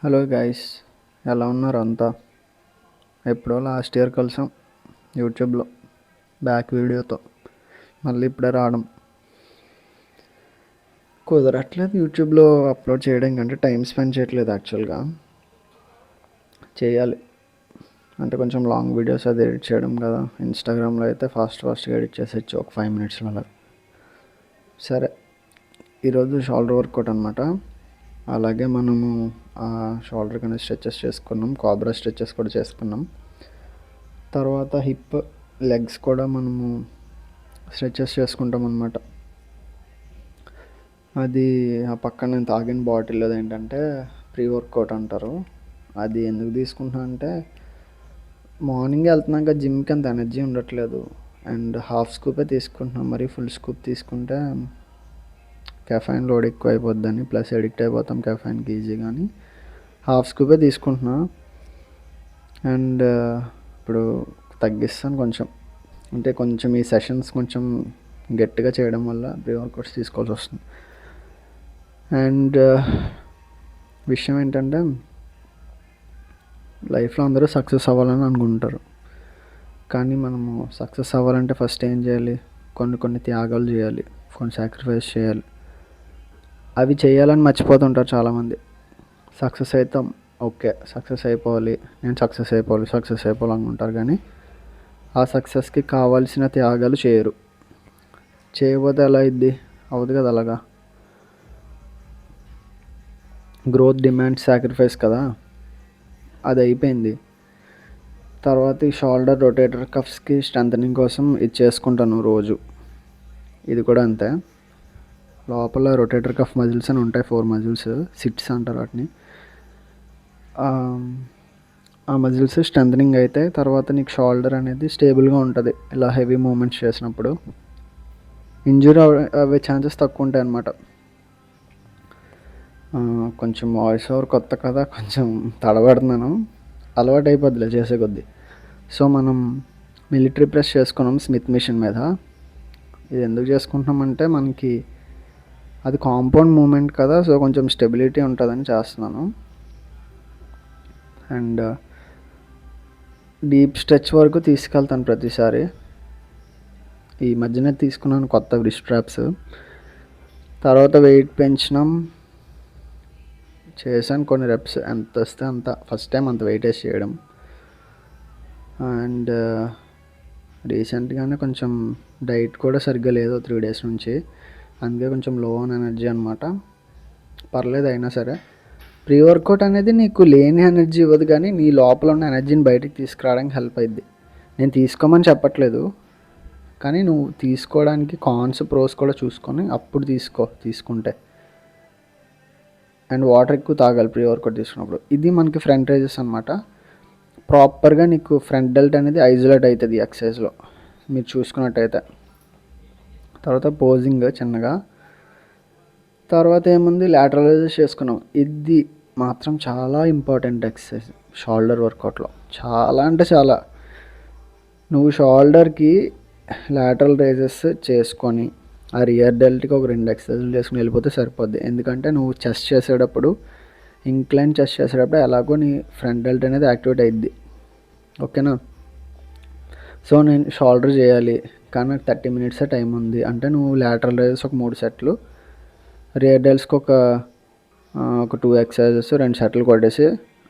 Hello guys, ఎలా ఉన్నారు అంతా? ఎప్పుడో లాస్ట్ ఇయర్ కలిసాం యూట్యూబ్లో బ్యాక్ వీడియోతో. మళ్ళీ ఇప్పుడే రావడం కుదరట్లేదు. యూట్యూబ్లో అప్లోడ్ చేయడం కంటే టైం స్పెండ్ చేయట్లేదు యాక్చువల్గా. చేయాలి అంటే కొంచెం లాంగ్ వీడియోస్ అది ఎడిట్ చేయడం కదా. ఇన్స్టాగ్రామ్లో అయితే ఫాస్ట్గా ఎడిట్ చేసేయచ్చు ఒక 5 minutesలో అలా. సరే, ఈరోజు షోల్డర్ వర్కౌట్ అనమాట. అలాగే మనము ఆ షోల్డర్ కన్నా స్ట్రెచెస్ చేసుకున్నాం, కాబ్రా స్ట్రెచెస్ కూడా చేసుకున్నాం. తర్వాత హిప్, లెగ్స్ కూడా మనము స్ట్రెచెస్ చేసుకుంటాం అన్నమాట. అది ఆ పక్కన నేను తాగిన బాటిల్ ఏంటంటే ప్రీ వర్కౌట్ అంటారు. అది ఎందుకు తీసుకుంటున్నా అంటే మార్నింగ్ వెళ్తున్నాక జిమ్కి అంత ఎనర్జీ ఉండట్లేదు అండ్ హాఫ్ స్కూపే తీసుకుంటున్నాం. మరి ఫుల్ స్కూప్ తీసుకుంటే కెఫైన్ లోడ్ ఎక్కువ అయిపోద్దని, ప్లస్ ఎడిక్ట్ అయిపోతాం కెఫైన్కి ఈజీ. కానీ హాఫ్ స్కూపే తీసుకుంటున్నా అండ్ ఇప్పుడు తగ్గిస్తాను కొంచెం. అంటే కొంచెం ఈ సెషన్స్ కొంచెం గట్టిగా చేయడం వల్ల ప్రీ వర్కౌట్స్ తీసుకోవాల్సి వస్తుంది. అండ్ విషయం ఏంటంటే లైఫ్లో అందరూ సక్సెస్ అవ్వాలని అనుకుంటారు. కానీ మనము సక్సెస్ అవ్వాలంటే ఫస్ట్ ఏం చేయాలి? కొన్ని త్యాగాలు చేయాలి, కొన్ని సాక్రిఫైస్ చేయాలి. అవి చేయాలని మర్చిపోతుంటారు చాలామంది. సక్సెస్ అవుతాం, ఓకే సక్సెస్ అయిపోవాలి, నేను సక్సెస్ అయిపోవాలి అనుకుంటారు. కానీ ఆ సక్సెస్కి కావాల్సిన త్యాగాలు చేయరు. చేయకపోతే ఎలా అయింది? అవ్వదు కదా అలాగా. గ్రోత్ డిమాండ్ సాక్రిఫైస్ కదా, అది అయిపోయింది. తర్వాత ఈ షోల్డర్ రొటేటర్ కఫ్స్కి స్ట్రెంథనింగ్ కోసం ఇది చేసుకుంటాను రోజు. ఇది కూడా అంతే. లోపల రొటేటర్ కఫ్ మజిల్స్ అని ఉంటాయి, 4 మజిల్స్, సిట్స్ అంటారు వాటిని. ఆ మజిల్స్ స్ట్రెంథనింగ్ అయితే తర్వాత నీకు షోల్డర్ అనేది స్టేబుల్గా ఉంటుంది ఇలా హెవీ మూమెంట్స్ చేసినప్పుడు. ఇంజూరీ అవే ఛాన్సెస్ తక్కువ ఉంటాయి అన్నమాట. కొంచెం వాయిస్ ఓవర్ కొత్త కదా, కొంచెం తడబడుతున్నాను. అలవాటు అయిపోద్దిలే చేసే కొద్దీ. సో మనం మిలిటరీ ప్రెస్ చేసుకున్నాం స్మిత్ మిషన్ మీద. ఇది ఎందుకు చేసుకుంటున్నామంటే మనకి అది కాంపౌండ్ మూమెంట్ కదా, సో కొంచెం స్టెబిలిటీ ఉంటుందని చేస్తున్నాను. అండ్ డీప్ స్ట్రెచ్ వరకు తీసుకెళ్తాను ప్రతిసారి. ఈ మధ్యనే తీసుకున్నాను కొత్త రిస్ట్ స్ట్రాప్స్. తర్వాత వెయిట్ పెంచినాం, చేశాను కొన్ని రెప్స్, ఎంత వస్తే అంత. ఫస్ట్ టైం అంత వెయిట్ వేసి చేయడం. అండ్ రీసెంట్గానే కొంచెం డైట్ కూడా సరిగ్గా లేదు 3 days నుంచి, అందుకే కొంచెం లో ఆన్ ఎనర్జీ అనమాట. పర్లేదు అయినా సరే. ప్రీ వర్కౌట్ అనేది నీకు లేని ఎనర్జీ ఇవ్వదు, కానీ నీ లోపల ఉన్న ఎనర్జీని బయటికి తీసుకురావడానికి హెల్ప్ అయింది. నేను తీసుకోమని చెప్పట్లేదు, కానీ నువ్వు తీసుకోవడానికి కాన్స్ ప్రోస్ కూడా చూసుకొని అప్పుడు తీసుకుంటే. అండ్ వాటర్ ఎక్కువ తాగాలి ప్రీ వర్కౌట్ తీసుకున్నప్పుడు. ఇది మనకి ఫ్రంట్ రైజెస్ అనమాట. ప్రాపర్గా నీకు ఫ్రంట్ డెల్ట్ అనేది ఐసోలేట్ అవుతుంది ఎక్సర్సైజ్లో మీరు చూసుకున్నట్టయితే. తర్వాత పోజింగ్ చిన్నగా. తర్వాత ఏముంది, లాటరల్ రైజెస్ చేసుకున్నాం. ఇది మాత్రం చాలా ఇంపార్టెంట్ ఎక్సర్సైజ్ షోల్డర్ వర్కౌట్లో. చాలా అంటే చాలా. నువ్వు షోల్డర్కి లాటరల్ రైజెస్ చేసుకొని ఆ రియర్ డెల్ట్కి ఒక 2 ఎక్సర్సైజులు చేసుకుని వెళ్ళిపోతే సరిపోద్ది. ఎందుకంటే నువ్వు చెస్ట్ చేసేటప్పుడు, ఇంక్లైన్ చెస్ట్ చేసేటప్పుడు ఎలాగో నీ ఫ్రంట్ డెల్ట్ అనేది యాక్టివేట్ అయ్యిద్ది. ఓకేనా? సో నేను షోల్డర్ చేయాలి కానీ నాకు 30 minutes టైం ఉంది అంటే నువ్వు లాటరల్ రైజెస్ ఒక 3 సెట్లు, రియర్ డెల్ట్స్కి ఒక 2 ఎక్సర్సైజెస్, 2 సెట్లు కొట్టేసి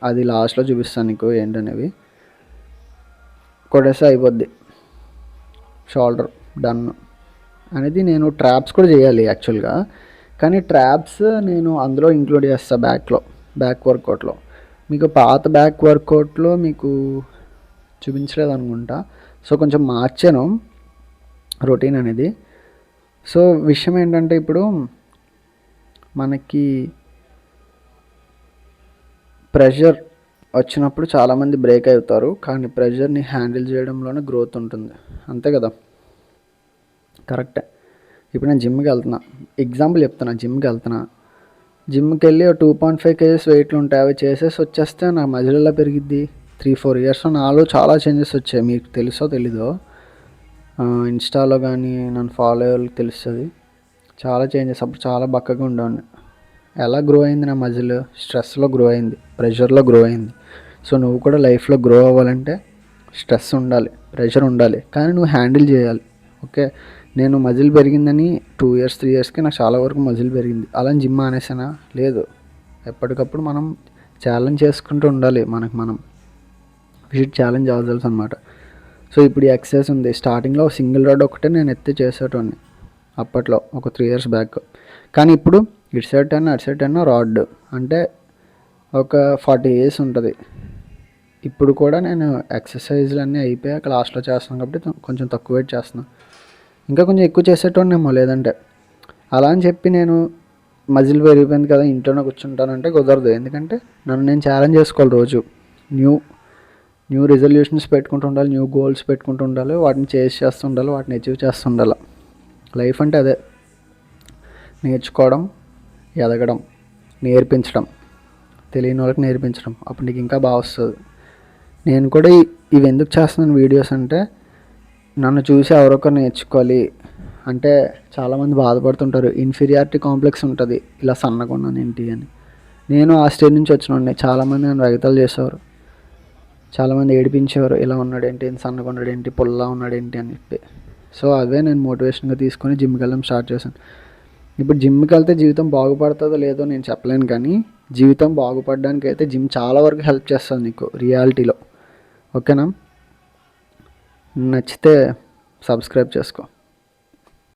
అది లాస్ట్లో చూపిస్తాను నీకు ఏంటనేవి. కొట్టేస్తే అయిపోద్ది షోల్డర్ డన్ అనేది. నేను ట్రాప్స్ కూడా చేయాలి యాక్చువల్గా, కానీ ట్రాప్స్ నేను అందులో ఇంక్లూడ్ చేస్తాను బ్యాక్ వర్కౌట్లో. మీకు పాత బ్యాక్ వర్కౌట్లో మీకు చూపించలేదు అనుకుంటా, సో కొంచెం మార్చాను రొటీన్ అనేది. సో విషయం ఏంటంటే ఇప్పుడు మనకి ప్రెషర్ వచ్చినప్పుడు చాలామంది బ్రేక్ అవుతారు, కానీ ప్రెషర్ని హ్యాండిల్ చేయడంలోనే గ్రోత్ ఉంటుంది. అంతే కదా? కరెక్టే. ఇప్పుడు నేను జిమ్కి వెళ్తున్నా, ఎగ్జాంపుల్ చెప్తున్నా. జిమ్కి వెళ్ళి 2.5 kgs వెయిట్లు ఉంటాయి, అవి చేసేసి వచ్చేస్తే నా మజిల్ ఎలా పెరిగిద్ది? 3-4 years నాలో చాలా చేంజెస్ వచ్చాయి. మీకు తెలుసో తెలీదో, ఇన్స్టాలో కానీ నన్ను ఫాలో అయ్యే వాళ్ళకి తెలుస్తుంది చాలా చేంజెస్. అప్పుడు చాలా బక్కగా ఉండేవాడిని, ఎలా గ్రో అయింది నా మజిల్? స్ట్రెస్లో గ్రో అయింది, ప్రెషర్లో గ్రో అయింది. సో నువ్వు కూడా లైఫ్లో గ్రో అవ్వాలంటే స్ట్రెస్ ఉండాలి, ప్రెషర్ ఉండాలి, కానీ నువ్వు హ్యాండిల్ చేయాలి. ఓకే, నేను మజిల్ పెరిగిందని 2 ఇయర్స్ 3 ఇయర్స్కి నాకు చాలా వరకు మజిల్ పెరిగింది. అలా జిమ్ మానేసానా? లేదు. ఎప్పటికప్పుడు మనం ఛాలెంజ్ చేసుకుంటూ ఉండాలి. మనం విజిట్ ఛాలెంజ్ అవ్వాల్సి అనమాట. సో ఇప్పుడు ఈ ఎక్సర్సైజ్ ఉంది. స్టార్టింగ్లో సింగిల్ రాడ్ ఒకటే నేను ఎత్తి చేసేటోడిని అప్పట్లో, ఒక 3 ఇయర్స్ బ్యాక్. కానీ ఇప్పుడు ఇటు సైడ్ 10 అటు సైడ్ 10 రాడ్ అంటే ఒక 40 ఇయర్స్ ఉంటుంది. ఇప్పుడు కూడా నేను ఎక్సర్సైజ్లు అన్నీ అయిపోయాక లాస్ట్లో చేస్తున్నాను కాబట్టి కొంచెం తక్కువ వెయిట్ చేస్తున్నాను. ఇంకా కొంచెం ఎక్కువ చేసేటోనేమో లేదంటే. అలా అని చెప్పి నేను మజిల్ పెరిగిపోయింది కదా ఇంట్లోనే కూర్చుంటానంటే కుదరదు. ఎందుకంటే నన్ను నేను ఛాలెంజ్ చేసుకోవాలి. రోజు న్యూ రిజల్యూషన్స్ పెట్టుకుంటూ ఉండాలి, న్యూ గోల్స్ పెట్టుకుంటూ ఉండాలి, వాటిని చేస్తూ ఉండాలి, వాటిని అచీవ్ చేస్తూ ఉండాలి. లైఫ్ అంటే అదే, నేర్చుకోవడం, ఎదగడం, నేర్పించడం, తెలియని వాళ్ళకి నేర్పించడం. అప్పుడు నీకు ఇంకా బాగా వస్తుంది. నేను కూడా ఇవి ఎందుకు చేస్తున్నాను వీడియోస్ అంటే, నన్ను చూసి ఎవరొకరు నేర్చుకోవాలి. అంటే చాలామంది బాధపడుతుంటారు, ఇన్ఫీరియారిటీ కాంప్లెక్స్ ఉంటుంది, ఇలా సన్నగా ఉన్నాను ఏంటి అని. నేను ఆ స్టేజ్ నుంచి వచ్చిన చాలామంది నన్ను రగతలు చేసేవారు, చాలామంది ఏడిపించేవారు, ఇలా ఉన్నాడేంటి, సన్నగా ఉన్నాడేంటి, పొల్లా ఉన్నాడేంటి అని చెప్పి. సో అవే నేను మోటివేషన్గా తీసుకొని జిమ్కి వెళ్ళడం స్టార్ట్ చేశాను. ఇప్పుడు జిమ్కి వెళ్తే జీవితం బాగుపడుతుందో లేదో నేను చెప్పలేను, కానీ జీవితం బాగుపడడానికి అయితే జిమ్ చాలా వరకు హెల్ప్ చేస్తుంది నీకు రియాలిటీలో. ఓకేనా? నచ్చితే సబ్స్క్రైబ్ చేసుకో.